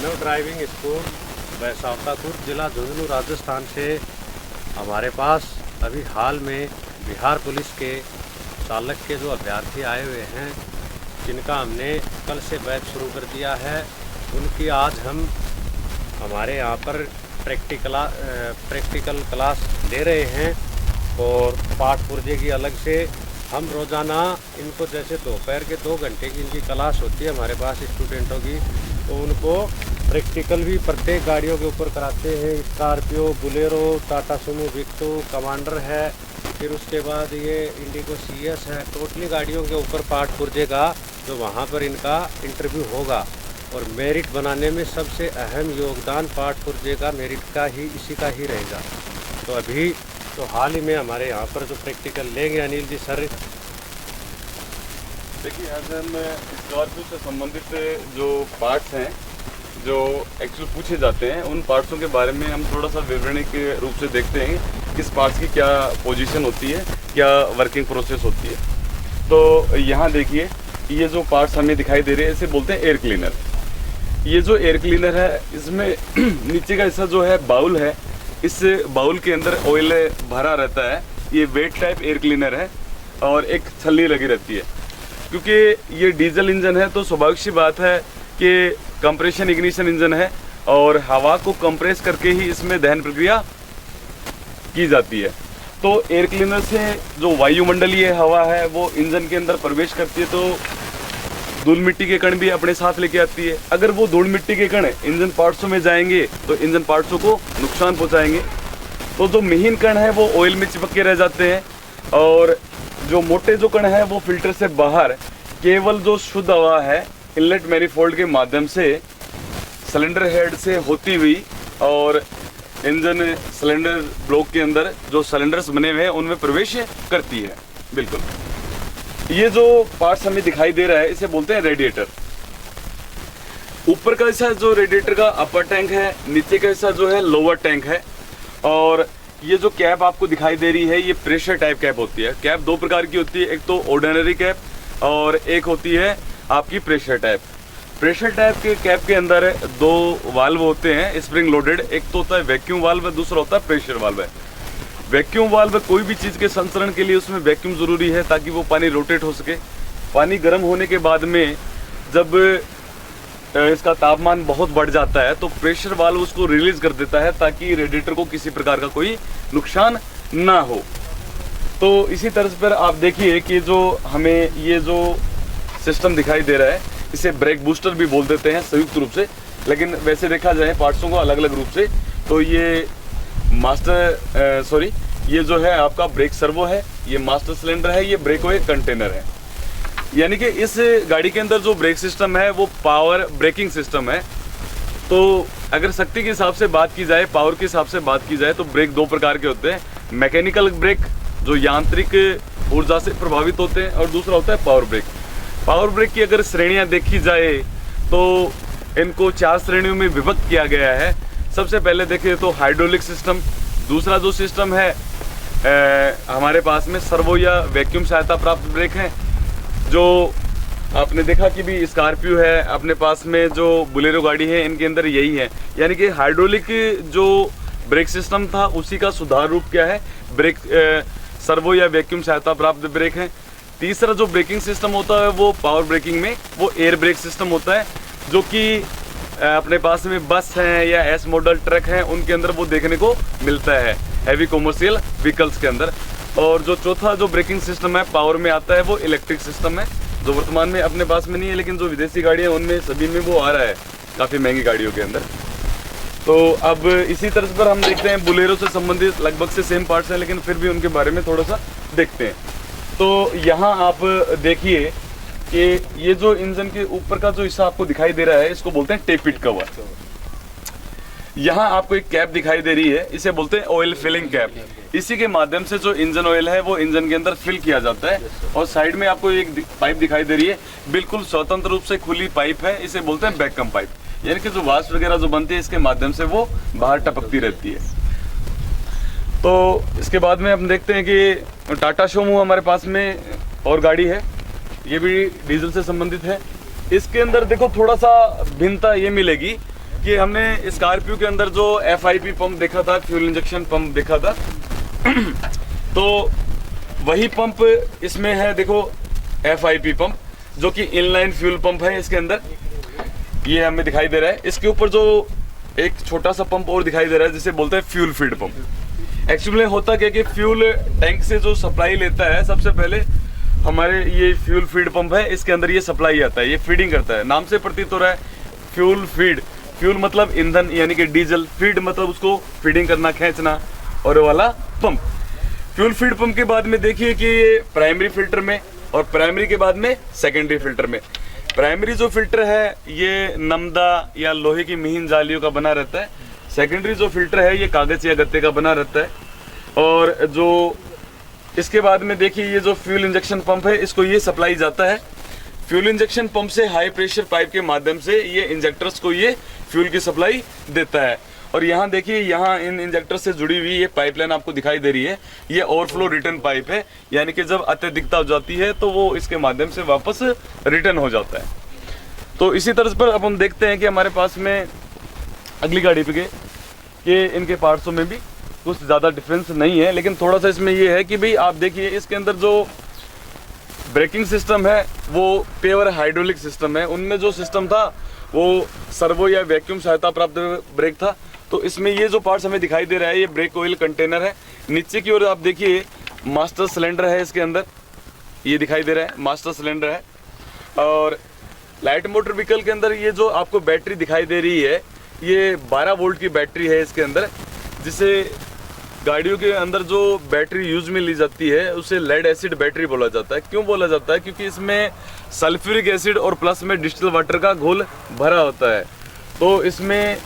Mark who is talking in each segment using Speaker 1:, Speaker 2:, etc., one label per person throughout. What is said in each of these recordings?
Speaker 1: मानव driving school बैसावतापुर जिला झुंझुनू राजस्थान से हमारे पास अभी हाल में बिहार पुलिस के चालक के जो अभ्यर्थी आए हुए हैं, जिनका हमने कल से बैच शुरू कर दिया है, उनकी आज हम हमारे यहाँ पर प्रैक्टिकल क्लास ले रहे हैं। और पाठ पुर्जे की अलग से हम रोज़ाना इनको, जैसे दोपहर के 2 घंटे की इनकी क्लास होती है हमारे पास स्टूडेंटों की, तो उनको प्रैक्टिकल भी प्रत्येक गाड़ियों के ऊपर कराते हैं। Scorpio, Bolero, Tata Sumo, Victo, commander है, फिर उसके बाद ये इंडिगो CS है। टोटली गाड़ियों के ऊपर पाठ पुर्जे का जो वहाँ पर इनका इंटरव्यू होगा। और मेरिट बनाने में सबसे अहम योगदान पाठ पुर्जे का, मेरिट का ही, इसी का ही रहेगा। तो अभी तो हाल ही में हमारे यहाँ पर जो प्रैक्टिकल लेंगे अनिल जी सर।
Speaker 2: देखिए, आज हम स्कॉर्पियो से संबंधित जो पार्ट्स हैं, जो एक्चुअल पूछे जाते हैं, उन पार्ट्सों के बारे में हम थोड़ा सा विवरणिक रूप से देखते हैं। किस पार्ट्स की क्या पोजीशन होती है, क्या वर्किंग प्रोसेस होती है। तो यहाँ देखिए, ये जो पार्ट्स हमें दिखाई दे रहे हैं, इसे बोलते हैं एयर क्लीनर। ये जो एयर क्लीनर है, इसमें नीचे का हिस्सा जो है बाउल है, इस बाउल के अंदर ऑयल भरा रहता है। ये वेट टाइप एयर क्लीनर है और एक छलनी लगी रहती है। क्योंकि ये डीजल इंजन है तो स्वाभाविक सी बात है कि कंप्रेशन इग्निशन इंजन है और हवा को कंप्रेस करके ही इसमें दहन प्रक्रिया की जाती है। तो एयर क्लीनर से जो वायुमंडलीय हवा है वो इंजन के अंदर प्रवेश करती है, तो धूल मिट्टी के कण भी अपने साथ लेके आती है। अगर वो धूल मिट्टी के कण इंजन पार्ट्सों में जाएंगे तो इंजन पार्ट्सों को नुकसान पहुंचाएंगे। तो जो महीन कण है वो ऑयल में चिपक के रह जाते हैं और जो मोटे जो कण है वो फिल्टर से बाहर केवल जो शुद्ध हवा है इनलेट मैनिफोल्ड के माध्यम से सिलेंडर हेड से होती हुई और इंजन सिलेंडर ब्लॉक के अंदर जो सिलेंडर्स बने हुए हैं उनमें प्रवेश करती है। बिल्कुल, ये जो पार्ट्स हमें दिखाई दे रहा है इसे बोलते हैं रेडिएटर। ऊपर का हिस्सा जो रेडिएटर का अपर टैंक है, नीचे का हिस्सा जो है लोअर टैंक है। और ये जो कैप आपको दिखाई दे रही है, ये प्रेशर टाइप कैप होती है। कैप 2 प्रकार की होती है, एक तो ऑर्डिनरी कैप और एक होती है आपकी प्रेशर टाइप। प्रेशर टाइप के कैप के अंदर 2 वाल्व होते हैं स्प्रिंग लोडेड। एक तो होता है वैक्यूम वाल्व, दूसरा होता है प्रेशर वाल्व। वैक्यूम वाल्व कोई भी चीज़ के संचरण के लिए उसमें वैक्यूम ज़रूरी है ताकि वो पानी रोटेट हो सके। पानी गर्म होने के बाद में जब इसका तापमान बहुत बढ़ जाता है तो प्रेशर वाल्व उसको रिलीज कर देता है ताकि रेडिएटर को किसी प्रकार का कोई नुकसान ना हो। तो इसी तरह पर आप देखिए कि जो हमें ये जो सिस्टम दिखाई दे रहा है, इसे ब्रेक बूस्टर भी बोल देते हैं संयुक्त रूप से, लेकिन वैसे देखा जाए पार्ट्सों को अलग अलग रूप से, तो ये ये जो है आपका ब्रेक सर्वो है, ये मास्टर सिलेंडर है, ये ब्रेक ऑयल कंटेनर है। यानी कि इस गाड़ी के अंदर जो ब्रेक सिस्टम है वो पावर ब्रेकिंग सिस्टम है। तो अगर शक्ति के हिसाब से बात की जाए, पावर के हिसाब से बात की जाए, तो ब्रेक 2 प्रकार के होते हैं। मैकेनिकल ब्रेक जो यांत्रिक ऊर्जा से प्रभावित होते हैं और दूसरा होता है पावर ब्रेक। पावर ब्रेक की अगर श्रेणियां देखी जाए तो इनको 4 श्रेणियों में विभक्त किया गया है। सबसे पहले देखें तो हाइड्रोलिक सिस्टम। दूसरा जो सिस्टम है हमारे पास में सर्वो या वैक्यूम सहायता प्राप्त ब्रेक है। जो आपने देखा कि भी स्कॉर्पियो है, अपने पास में जो बुलेरो गाड़ी है, इनके अंदर यही है। यानी कि हाइड्रोलिक जो ब्रेक सिस्टम था उसी का सुधार रूप क्या है, ब्रेक सर्वो या वैक्यूम सहायता प्राप्त ब्रेक है। तीसरा जो ब्रेकिंग सिस्टम होता है वो पावर ब्रेकिंग में वो एयर ब्रेक सिस्टम होता है, जो कि अपने पास में बस हैं या एस मॉडल ट्रक हैं उनके अंदर वो देखने को मिलता है, हैवी कॉमर्शियल व्हीकल्स के अंदर। और जो चौथा जो ब्रेकिंग सिस्टम है पावर में आता है वो इलेक्ट्रिक सिस्टम है, जो वर्तमान में अपने पास में नहीं है, लेकिन जो विदेशी गाड़ियाँ उनमें सभी में वो आ रहा है, काफ़ी महंगी गाड़ियों के अंदर। तो अब इसी तरह पर हम देखते हैं बुलेरो से संबंधित लगभग से सेम पार्ट्स हैं, लेकिन फिर भी उनके बारे में थोड़ा सा देखते हैं। तो यहाँ आप देखिए कि ये जो इंजन के ऊपर का जो हिस्सा आपको दिखाई दे रहा है इसको बोलते हैं टेपिट कवर। यहाँ आपको एक कैप दिखाई दे रही है, इसे बोलते हैं ऑयल फिलिंग कैप। इसी के माध्यम से जो इंजन ऑयल है वो इंजन के अंदर फिल किया जाता है। और साइड में आपको एक पाइप दिखाई दे रही है, बिल्कुल स्वतंत्र रूप से खुली पाइप है, इसे बोलते हैं बैककम पाइप। यानी कि जो वाष्प वगैरह जो बनती है इसके माध्यम से वो बाहर टपकती रहती है। तो इसके बाद में हम देखते हैं कि टाटा सोमो हमारे पास में और गाड़ी है, ये भी डीजल से संबंधित है। इसके अंदर देखो थोड़ा सा भिन्नता ये मिलेगी कि हमने स्कॉर्पियो के अंदर जो FIP पंप देखा था, फ्यूल इंजेक्शन पंप देखा था, तो वही पंप इसमें है। देखो FIP पंप जो कि इनलाइन फ्यूल पंप है, इसके अंदर ये हमें दिखाई दे रहा है। इसके ऊपर जो एक छोटा सा पंप और दिखाई दे रहा है जिसे बोलते हैं फ्यूल फीड पंप। एक्चुअली होता क्या कि फ्यूल टैंक से जो सप्लाई लेता है, सबसे पहले हमारे ये फ्यूल फीड पंप है, इसके अंदर ये सप्लाई आता है, ये फीडिंग करता है। नाम से प्रतीत हो रहा है फ्यूल फीड। फ्यूल मतलब ईंधन यानी कि डीजल, फीड मतलब उसको फीडिंग करना, खींचना, और वाला पंप। फ्यूल फीड पंप के बाद में देखिए कि ये प्राइमरी फिल्टर में, और प्राइमरी के बाद में सेकेंडरी फिल्टर में। प्राइमरी जो फिल्टर है ये नमदा या लोहे की महीन जालियों का बना रहता है। सेकेंडरी जो फिल्टर है ये कागज या गत्ते का बना रहता है। और जो इसके बाद में देखिए ये जो फ्यूल इंजेक्शन पंप है, इसको ये सप्लाई जाता है। फ्यूल इंजेक्शन पंप से हाई प्रेशर पाइप के माध्यम से ये इंजेक्टर्स को ये फ्यूल की सप्लाई देता है। और यहाँ देखिए, यहाँ इन इंजेक्टर से जुड़ी हुई ये पाइपलाइन आपको दिखाई दे रही है, ये ओवरफ्लो रिटर्न पाइप है, यानी कि जब अत्यधिकता हो जाती है तो वो इसके माध्यम से वापस रिटर्न हो जाता है। तो इसी तरह पर अब हम देखते हैं कि हमारे पास में अगली गाड़ी पे कि इनके पार्ट्सों में भी कुछ ज़्यादा डिफरेंस नहीं है, लेकिन थोड़ा सा इसमें ये है कि भाई आप देखिए इसके अंदर जो ब्रेकिंग सिस्टम है वो पेवर हाइड्रोलिक सिस्टम है। उनमें जो सिस्टम था वो सर्वो या वैक्यूम सहायता प्राप्त ब्रेक था। तो इसमें ये जो पार्ट्स हमें दिखाई दे रहा है ये ब्रेक ऑयल कंटेनर है। नीचे की ओर आप देखिए मास्टर सिलेंडर है, इसके अंदर ये दिखाई दे रहा है मास्टर सिलेंडर है। और लाइट मोटर व्हीकल के अंदर ये जो आपको बैटरी दिखाई दे रही है ये 12 वोल्ट की बैटरी है इसके अंदर, जिसे गाड़ियों के अंदर जो बैटरी यूज में ली जाती है उसे लेड एसिड बैटरी बोला जाता है। क्यों बोला जाता है? क्योंकि इसमें सल्फ्यूरिक एसिड और प्लस में डिस्टिल वाटर का घोल भरा होता है। तो इसमें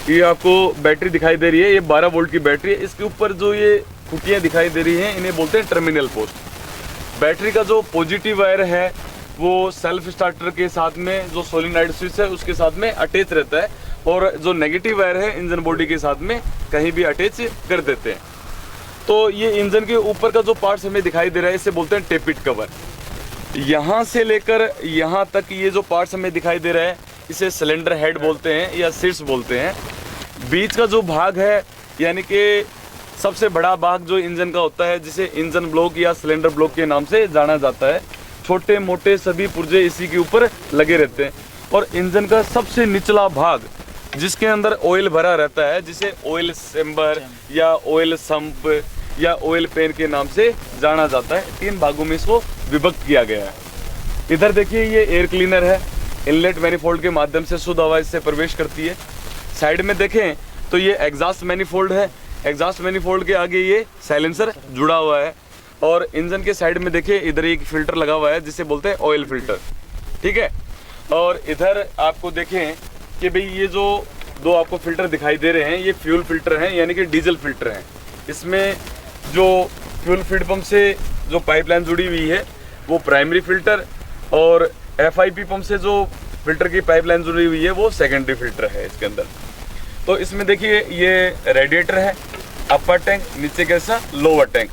Speaker 2: ये आपको बैटरी दिखाई दे रही है, ये 12 वोल्ट की बैटरी है। इसके ऊपर जो ये खुटियाँ दिखाई दे रही हैं इन्हें बोलते हैं टर्मिनल पोस्ट। बैटरी का जो पॉजिटिव वायर है वो सेल्फ स्टार्टर के साथ में जो सोलिनॉइड स्विच है उसके साथ में अटैच रहता है, और जो नेगेटिव वायर है इंजन बॉडी के साथ में कहीं भी अटैच कर देते हैं। तो ये इंजन के ऊपर का जो पार्ट्स हमें दिखाई दे रहा है इसे बोलते हैं टेपिट कवर। यहाँ से लेकर यहाँ तक ये जो पार्ट्स हमें दिखाई दे रहा है इसे सिलेंडर हेड बोलते हैं या सीट्स बोलते हैं। बीच का जो भाग है यानी कि सबसे बड़ा भाग जो इंजन का होता है जिसे इंजन ब्लॉक या सिलेंडर ब्लॉक के नाम से जाना जाता है। छोटे मोटे सभी पुर्जे इसी के ऊपर लगे रहते हैं। और इंजन का सबसे निचला भाग जिसके अंदर ऑयल भरा रहता है जिसे ऑयल चेम्बर या ऑयल संप या ऑयल पेन के नाम से जाना जाता है। 3 भागों में इसको विभक्त किया गया है। इधर देखिए ये एयर क्लीनर है, इनलेट मैनिफोल्ड के माध्यम से शुद्ध हवा इससे प्रवेश करती है। साइड में देखें तो ये एग्जॉस्ट मैनिफोल्ड है, एग्जॉस्ट मैनिफोल्ड के आगे ये साइलेंसर जुड़ा हुआ है। और इंजन के साइड में देखिए इधर एक फिल्टर लगा हुआ है जिसे बोलते हैं ऑयल फिल्टर, ठीक है। और इधर आपको देखें कि भाई ये जो 2 आपको फिल्टर दिखाई दे रहे हैं ये फ्यूल फिल्टर हैं यानी कि डीजल फिल्टर हैं। इसमें जो फ्यूल फीड पंप से जो पाइपलाइन जुड़ी हुई है वो प्राइमरी फिल्टर, और FIP पंप से जो फिल्टर की पाइपलाइन जुड़ी हुई है वो सेकेंडरी फिल्टर है इसके अंदर। तो इसमें देखिए ये रेडिएटर है, अपर टैंक, नीचे कैसा लोअर टैंक।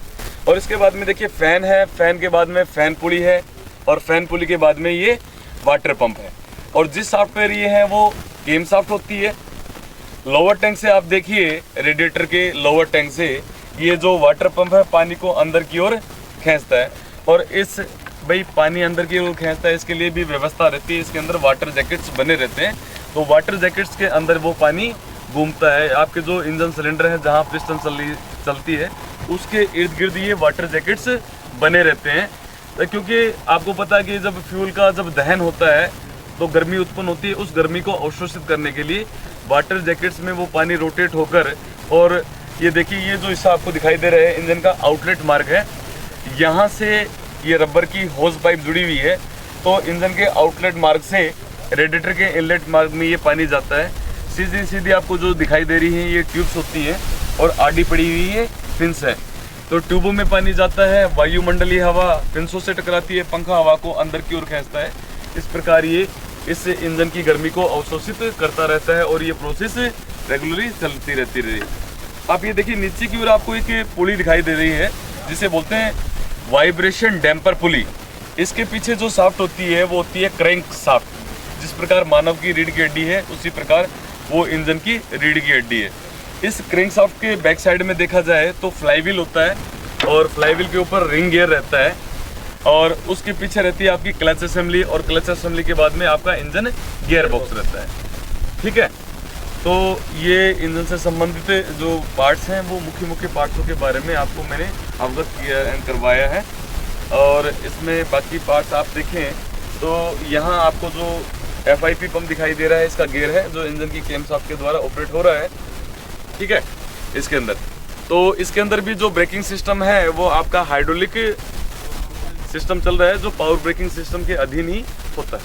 Speaker 2: और इसके बाद में देखिए फैन है, फैन के बाद में फैन पुली है, और फैन पुली के बाद में ये वाटर पंप है। और जिस सॉफ्टवेयर ये है वो केम सॉफ्ट होती है। लोअर टैंक से आप देखिए रेडिएटर के लोअर टैंक से ये जो वाटर पंप है पानी को अंदर की ओर खींचता है। और इस भाई पानी अंदर की ओर खींचता है इसके लिए भी व्यवस्था रहती है, इसके अंदर वाटर जैकेट्स बने रहते हैं। तो वाटर जैकेट्स के अंदर वो पानी घूमता है। आपके जो इंजन सिलेंडर है जहाँ पिस्टन चलती है उसके इर्द गिर्द ये वाटर जैकेट्स बने रहते हैं, क्योंकि आपको पता है कि जब फ्यूल का जब दहन होता है तो गर्मी उत्पन्न होती है। उस गर्मी को अवशोषित करने के लिए वाटर जैकेट्स में वो पानी रोटेट होकर, और ये देखिए ये जो हिस्सा आपको दिखाई दे रहा है इंजन का आउटलेट मार्ग है, यहाँ से ये रबर की होज पाइप जुड़ी हुई है। तो इंजन के आउटलेट मार्ग से रेडिएटर के इनलेट मार्ग में ये पानी जाता है। सीधी सीधी आपको जो दिखाई दे रही है ये ट्यूब्स होती हैं और आड़ी पड़ी हुई ये फिन्स है। तो ट्यूबों में पानी जाता है, वायुमंडलीय हवा फिन्सों से टकराती है, पंखा हवा को अंदर की ओर खींचता है। इस प्रकार ये इस इंजन की गर्मी को अवशोषित करता रहता है और ये प्रोसेस रेगुलरली चलती रहती है। आप ये देखिए नीचे की ओर आपको एक पुली दिखाई दे रही है जिसे बोलते हैं वाइब्रेशन डैम्पर पुली। इसके पीछे जो शाफ्ट होती है वो होती है क्रैंक शाफ्ट। जिस प्रकार मानव की रीढ़ की हड्डी है उसी प्रकार वो इंजन की रीढ़ की हड्डी है। इस क्रैंकशाफ्ट के बैक साइड में देखा जाए तो फ्लाईव्हील होता है और फ्लाईव्हील के ऊपर रिंग गियर रहता है और उसके पीछे रहती है आपकी क्लच असेंबली और क्लच असेंबली के बाद में आपका इंजन गियर बॉक्स रहता है। ठीक है, तो ये इंजन से संबंधित जो पार्ट्स हैं वो मुख्य पार्ट्सों के बारे में आपको मैंने अवगत किया एंड करवाया है। और इसमें बाकी पार्ट्स आप देखें तो यहाँ आपको जो FIP पंप दिखाई दे रहा है, इसका गियर है जो इंजन की क्लैंपशाफ्ट के द्वारा ऑपरेट हो रहा है। ठीक है, इसके अंदर तो इसके अंदर भी जो ब्रेकिंग सिस्टम है वो आपका हाइड्रोलिक सिस्टम चल रहा है जो पावर ब्रेकिंग सिस्टम के अधीन ही होता है।